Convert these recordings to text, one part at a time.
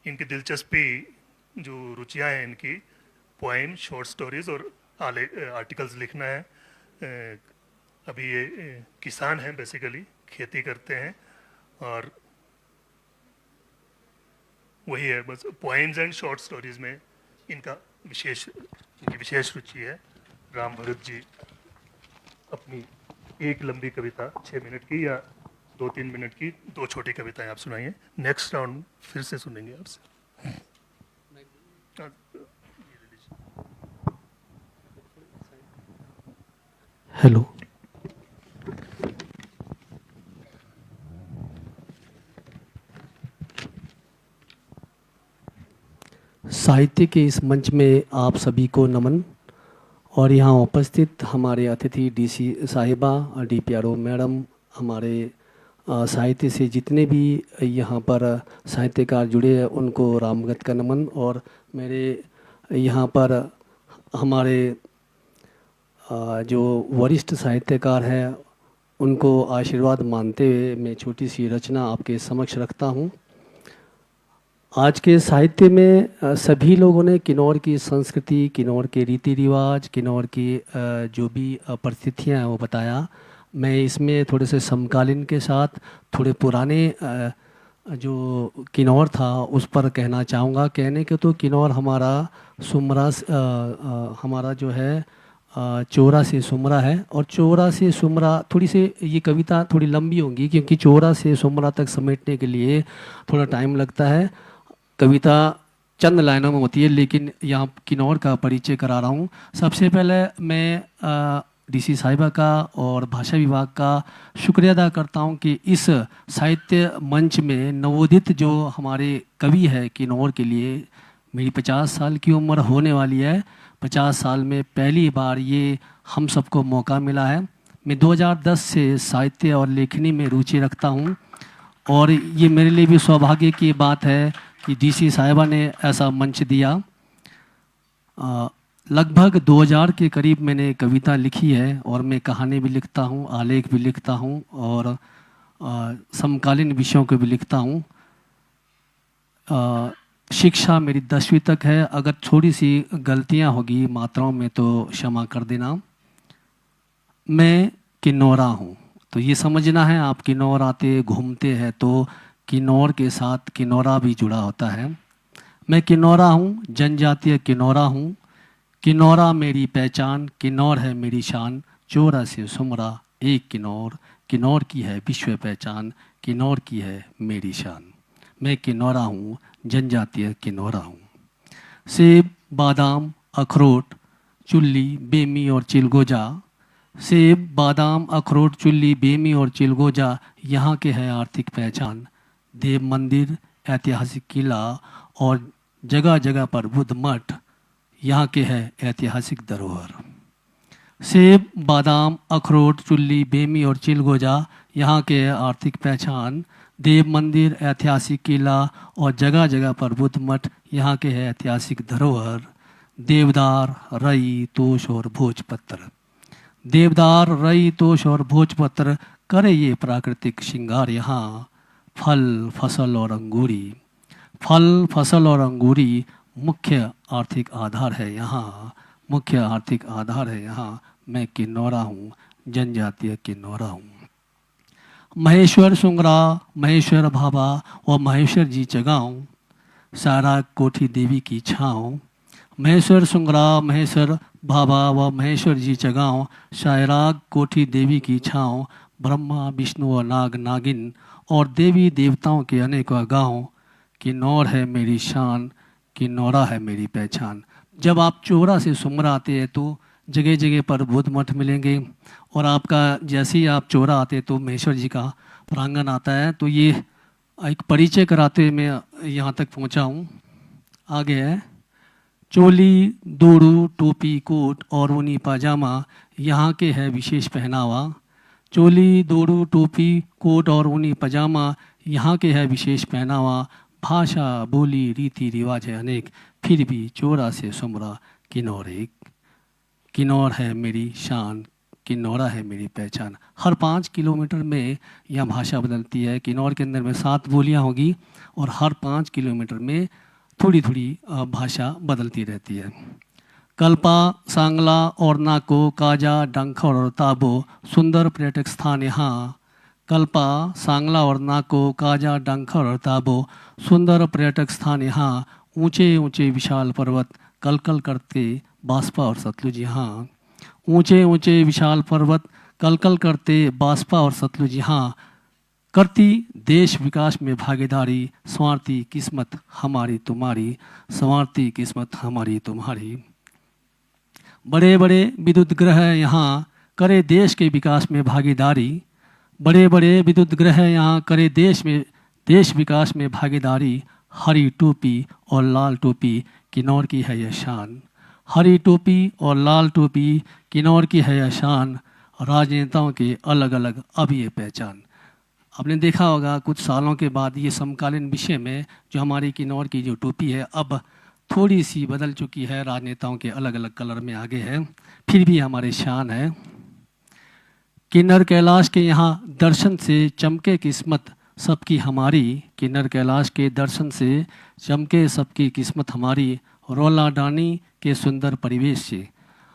इनकी दिलचस्पी जो रुचियां हैं इनकी पोएम, शॉर्ट स्टोरीज और आर्टिकल्स लिखना है। अभी ये किसान हैं, बेसिकली खेती करते हैं और वही है बस, पोएम्स एंड शॉर्ट स्टोरीज में इनकी विशेष रुचि है। राम भगत जी अपनी एक लंबी कविता 6 मिनट की या 2-3 मिनट की 2 छोटी कविताएं आप सुनाइए। नेक्स्ट राउंड फिर से सुनेंगे आपसे। हेलो, साहित्य के इस मंच में आप सभी को नमन और यहाँ उपस्थित हमारे अतिथि डीसी साहिबा और डीपीआरओ मैडम, हमारे साहित्य से जितने भी यहाँ पर साहित्यकार जुड़े हैं उनको रामगत का नमन। और मेरे यहाँ पर हमारे जो वरिष्ठ साहित्यकार हैं उनको आशीर्वाद मानते हुए मैं छोटी सी रचना आपके समक्ष रखता हूँ। आज के साहित्य में सभी लोगों ने किन्नौर की संस्कृति, किन्नौर के रीति रिवाज, किन्नौर की जो भी परिस्थितियाँ हैं वो बताया। मैं इसमें थोड़े से समकालीन के साथ थोड़े पुराने जो किन्नौर था उस पर कहना चाहूँगा। कहने के तो किन्नौर हमारा सुमरा हमारा जो है चोरा से सुमरा है, और चोरा से सुमरा थोड़ी सी ये कविता थोड़ी लंबी होगी क्योंकि चोरा से सुमरा तक समेटने के लिए थोड़ा टाइम लगता है। कविता चंद लाइनों में होती है, लेकिन यहाँ किन्नौर का परिचय करा रहा हूँ। सबसे पहले मैं डीसी साहिबा का और भाषा विभाग का शुक्रिया अदा करता हूँ कि इस साहित्य मंच में नवोदित जो हमारे कवि है किन्नौर के लिए, मेरी 50 साल की उम्र होने वाली है। 50 साल में पहली बार ये हम सबको मौका मिला है। मैं 2010 से साहित्य और लेखनी में रुचि रखता हूँ और ये मेरे लिए भी सौभाग्य की बात है कि डीसी साहिबा ने ऐसा मंच दिया। लगभग 2000 के करीब मैंने कविता लिखी है और मैं कहानी भी लिखता हूँ, आलेख भी लिखता हूँ और समकालीन विषयों को भी लिखता हूँ। शिक्षा मेरी 10वीं तक है। अगर थोड़ी सी गलतियाँ होगी मात्राओं में तो क्षमा कर देना। मैं किन्नौरा हूँ, तो ये समझना है आप किन्नौर आते घूमते हैं तो किन्नौर के साथ किन्नौरा भी जुड़ा होता है। मैं किन्नौरा हूँ, जनजातीय किन्नौरा हूँ। किन्नौरा मेरी पहचान, किन्नौर है मेरी शान। चोरा से सुमरा एक किन्नौर, किन्नौर की है विश्व पहचान, किन्नौर की है मेरी शान। मैं किन्नौरा हूँ, जनजातीय किन्नौरा हूँ। सेब, बादाम, अखरोट, चुल्ली, बेमी और चिलगोजा। सेब, बादाम, अखरोट, चुल्ली, बेमी और चिलगोजा यहाँ के है आर्थिक पहचान। देव मंदिर, ऐतिहासिक किला और जगह जगह पर बुद्ध मठ यहाँ के है ऐतिहासिक धरोहर। सेब, बादाम, अखरोट, चुल्ली, बेमी और चिलगोजा यहाँ के है आर्थिक पहचान। देव मंदिर, ऐतिहासिक किला और जगह जगह पर बुद्ध मठ यहाँ के है ऐतिहासिक धरोहर। देवदार, रई, तोश और भोजपत्र। देवदार, रई, तोश और भोजपत्र करे ये प्राकृतिक श्रृंगार यहाँ। फल, फसल और अंगूरी। फल, फसल और अंगूरी मुख्य आर्थिक आधार है यहाँ। मुख्य आर्थिक आधार है यहाँ। मैं किन्नौरा हूँ, जनजातीय किन्नौरा हूँ। महेश्वर सुंगरा, महेश्वर भाभा व महेश्वर जी जगाऊँ, सारा कोठी देवी की छाँव। महेश्वर सुंगरा, महेश्वर भाभा व महेश्वर जी जगाऊँ, शायराग कोठी देवी की छाँव। ब्रह्मा, विष्णु और नाग नागिन और देवी देवताओं के अनेकों गाँव। किन्नौर है मेरी शान, किन्नौरा है मेरी पहचान। जब आप चोरा से सुमरा आते हैं तो जगह जगह पर बुद्ध मठ मिलेंगे और आपका जैसे ही आप चोरा आते तो महेश्वर जी का प्रांगण आता है। तो ये एक परिचय कराते हुए मैं यहाँ तक पहुँचा हूँ। आगे है चोली, दोड़ू, टोपी, कोट और ऊनी पाजामा यहाँ के है विशेष पहनावा। चोली, दोड़ू, टोपी, कोट और ऊनी पजामा यहाँ के है विशेष पहनावा। भाषा, बोली, रीति रिवाज है अनेक, फिर भी चोरा से सुमरा किन्नौर एक। किन्नौर है मेरी शान, किन्नौरा है मेरी पहचान। हर 5 किलोमीटर में यह भाषा बदलती है। किन्नौर के अंदर में 7 बोलियां होगी और हर 5 किलोमीटर में थोड़ी थोड़ी भाषा बदलती रहती है। कल्पा, सांगला और नाको, काजा, डंखर और ताबो सुंदर पर्यटक स्थान यहाँ। कल्पा, सांगला और नाको, काजा, डंखर और ताबो सुंदर पर्यटक स्थान यहाँ। ऊंचे ऊंचे विशाल पर्वत कलकल करते बास्पा और सतलुज यहाँ। ऊंचे ऊंचे विशाल पर्वत कलकल करते बास्पा और सतलुज यहाँ। करती देश विकास में भागीदारी, स्वार्थी किस्मत हमारी तुम्हारी, स्वार्थी किस्मत हमारी तुम्हारी। बड़े बड़े विद्युत ग्रह यहाँ करे देश के विकास में भागीदारी। बड़े बड़े विद्युत ग्रह यहाँ करे देश विकास में भागीदारी। हरी टोपी और लाल टोपी किन्नौर की है यह शान। हरी टोपी और लाल टोपी किन्नौर की है यह शान। राजनेताओं के अलग अलग अब ये पहचान। आपने देखा होगा कुछ सालों के बाद ये समकालीन विषय में जो हमारी किन्नौर की जो टोपी है अब थोड़ी सी बदल चुकी है, राजनेताओं के अलग अलग कलर में आगे है, फिर भी हमारी शान है। किन्नर कैलाश के यहाँ दर्शन से चमके किस्मत सबकी हमारी। किन्नर कैलाश के दर्शन से चमके सबकी किस्मत हमारी। रौला डानी के सुंदर परिवेश से।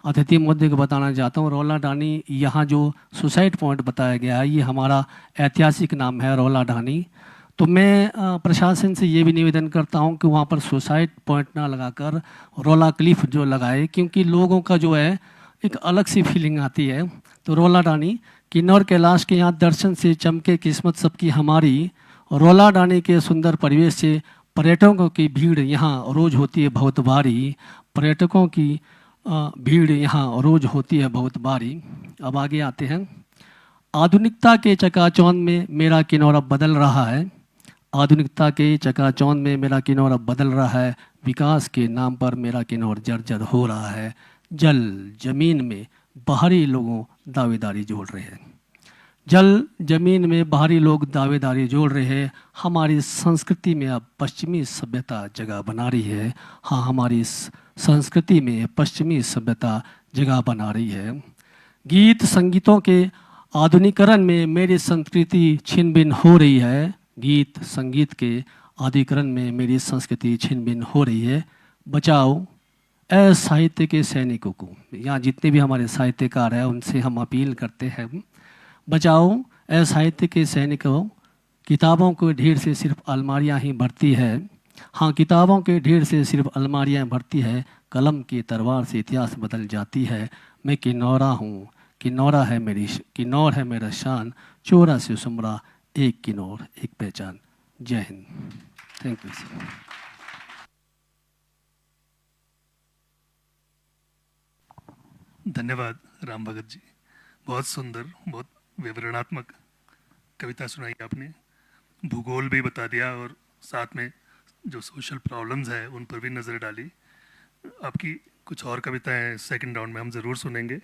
अतिथि महोदय को बताना चाहता हूँ, रौला डानी यहाँ जो सुसाइड पॉइंट बताया गया है ये हमारा ऐतिहासिक नाम है रौला डानी। तो मैं प्रशासन से ये भी निवेदन करता हूँ कि वहाँ पर सुसाइड पॉइंट ना लगाकर रौला क्लिफ जो लगाए, क्योंकि लोगों का जो है एक अलग सी फीलिंग आती है। तो रौला डानी, किन्नौर कैलाश के यहाँ दर्शन से चमके किस्मत सबकी हमारी। रौला डानी के सुंदर परिवेश से पर्यटकों की भीड़ यहाँ रोज़ होती है बहुत भारी। पर्यटकों की भीड़ यहाँ रोज़ होती है बहुत भारी। अब आगे आते हैं। आधुनिकता के चकाचौंध में मेरा किन्नौर अब बदल रहा है। आधुनिकता के चकाचौंध में मेरा किन्नौर अब बदल रहा है। विकास के नाम पर मेरा किन्नौर जर्जर हो रहा है। जल जमीन में बाहरी लोगों दावेदारी जोड़ रहे हैं। जल जमीन में बाहरी लोग दावेदारी जोड़ रहे हैं। हमारी संस्कृति में अब पश्चिमी सभ्यता जगह बना रही है। हाँ, हमारी संस्कृति में पश्चिमी सभ्यता जगह बना रही है। गीत संगीतों के आधुनिकरण में मेरी संस्कृति छिन भिन हो रही है। गीत संगीत के आधुनिकरण में मेरी संस्कृति छिन भिन हो रही है। बचाओ ऐ साहित्य के सैनिकों को। यहाँ जितने भी हमारे साहित्यकार हैं उनसे हम अपील करते हैं, बचाओ ऐ साहित्य के सैनिकों। किताबों के ढेर से सिर्फ अलमारियाँ ही भरती है। हाँ, किताबों के ढेर से सिर्फ अलमारियाँ भरती है। कलम की तलवार से इतिहास बदल जाती है। मैं किन्नौरा हूँ, किन्नौरा है मेरी, किन्नौर है मेरा शान। चोरा से सुमरा एक किन्नौर एक पहचान। जय हिंद। Thank you sir. धन्यवाद राम भगत जी, बहुत सुंदर, बहुत विवरणात्मक कविता सुनाई आपने। भूगोल भी बता दिया और साथ में जो सोशल प्रॉब्लम्स हैं उन पर भी नज़र डाली। आपकी कुछ और कविताएं सेकंड राउंड में हम ज़रूर सुनेंगे,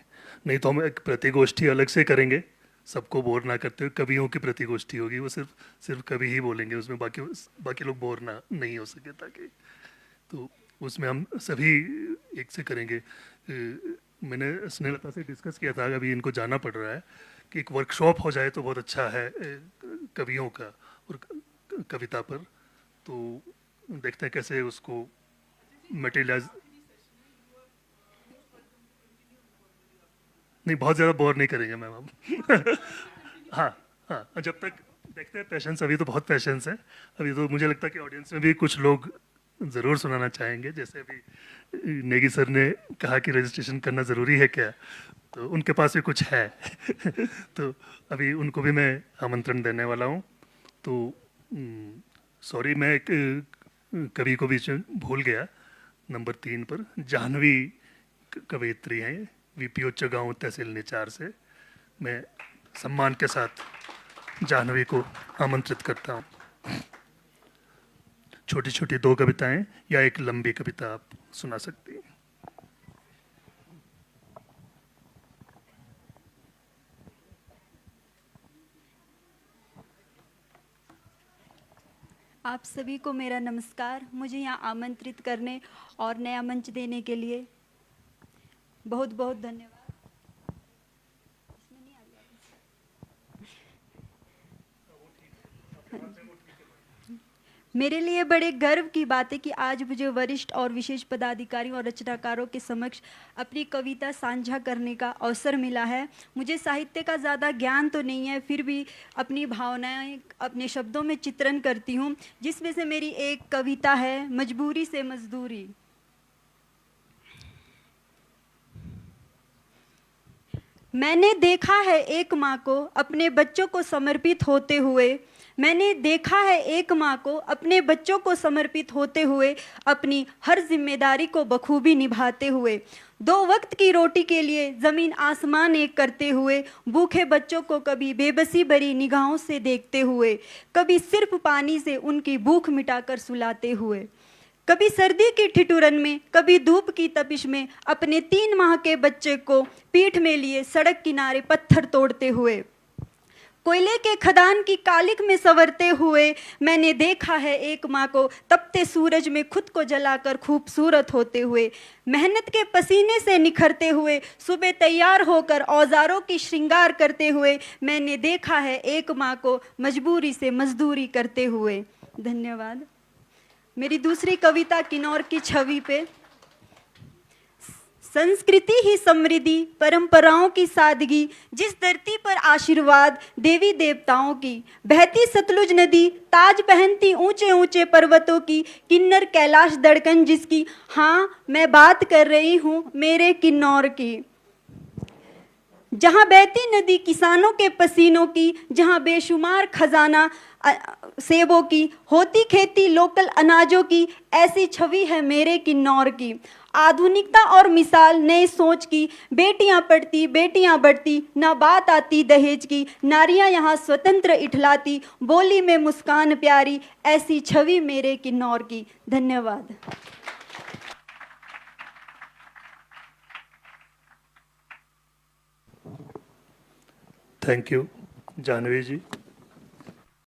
नहीं तो हम एक प्रतिगोष्ठी अलग से करेंगे, सबको बोर ना करते हुए। कवियों की प्रतिगोष्ठी होगी, वो सिर्फ कवि ही बोलेंगे उसमें, बाकी लोग बोर ना नहीं हो सके, ताकि तो उसमें हम सभी एक से करेंगे। मैंने स्नेहलता से डिस्कस किया था, अभी इनको जाना पड़ रहा है, कि एक वर्कशॉप हो जाए तो बहुत अच्छा है कवियों का और कविता पर। तो देखते हैं कैसे उसको मटेरियलाइज। नहीं, बहुत ज़्यादा बोर नहीं करेंगे मैम हम। हाँ हाँ, जब तक देखते हैं पेशेंस, अभी तो बहुत पेशेंस है। अभी तो मुझे लगता है कि ऑडियंस में भी कुछ लोग ज़रूर सुनाना चाहेंगे। जैसे अभी नेगी सर ने कहा कि रजिस्ट्रेशन करना ज़रूरी है क्या, तो उनके पास भी कुछ है। तो अभी उनको भी मैं आमंत्रण देने वाला हूँ। तो सॉरी, मैं एक कवि को बीच में भूल गया, नंबर 3 पर जाह्नवी कवयित्री हैं, वीपीओ चगांव तहसील निचार से। मैं सम्मान के साथ जाह्नवी को आमंत्रित करता हूँ। छोटी छोटी 2 कविताएं या एक लंबी कविता आप सुना सकती हैं। आप सभी को मेरा नमस्कार। मुझे यहाँ आमंत्रित करने और नया मंच देने के लिए बहुत बहुत धन्यवाद। मेरे लिए बड़े गर्व की बात है कि आज मुझे वरिष्ठ और विशेष पदाधिकारियों और रचनाकारों के समक्ष अपनी कविता साझा करने का अवसर मिला है। मुझे साहित्य का ज़्यादा ज्ञान तो नहीं है, फिर भी अपनी भावनाएं अपने शब्दों में चित्रण करती हूँ, जिसमें से मेरी एक कविता है मजबूरी से मजदूरी। मैंने देखा है एक माँ को अपने बच्चों को समर्पित होते हुए, मैंने देखा है एक माँ को अपने बच्चों को समर्पित होते हुए, अपनी हर जिम्मेदारी को बखूबी निभाते हुए, 2 वक्त की रोटी के लिए ज़मीन आसमान एक करते हुए, भूखे बच्चों को कभी बेबसी भरी निगाहों से देखते हुए, कभी सिर्फ पानी से उनकी भूख मिटाकर सुलाते हुए, कभी सर्दी की ठिठुरन में, कभी धूप की तपिश में, अपने 3 माह के बच्चे को पीठ में लिए सड़क किनारे पत्थर तोड़ते हुए, कोयले के खदान की कालिक में संवरते हुए, मैंने देखा है एक माँ को तपते सूरज में खुद को जलाकर खूबसूरत होते हुए, मेहनत के पसीने से निखरते हुए, सुबह तैयार होकर औजारों की श्रृंगार करते हुए, मैंने देखा है एक माँ को मजबूरी से मजदूरी करते हुए। धन्यवाद। मेरी दूसरी कविता किन्नौर की छवि पे। संस्कृति ही समृद्धि, परंपराओं की सादगी, जिस धरती पर आशीर्वाद देवी देवताओं की, बहती सतलुज नदी, ताज पहनती ऊंचे ऊंचे पर्वतों की, किन्नर कैलाश धड़कन जिसकी, हाँ मैं बात कर रही हूँ मेरे किन्नौर की। जहाँ बहती नदी किसानों के पसीनों की, जहाँ बेशुमार खजाना सेबों की, होती खेती लोकल अनाजों की, ऐसी छवि है मेरे किन्नौर की। आधुनिकता और मिसाल नए सोच की, बेटियां पढ़ती बेटियां बढ़ती, ना बात आती दहेज की, नारियां यहाँ स्वतंत्र इठलाती, बोली में मुस्कान प्यारी, ऐसी छवि मेरे किन्नौर की। धन्यवाद। Thank you Jahnavi ji.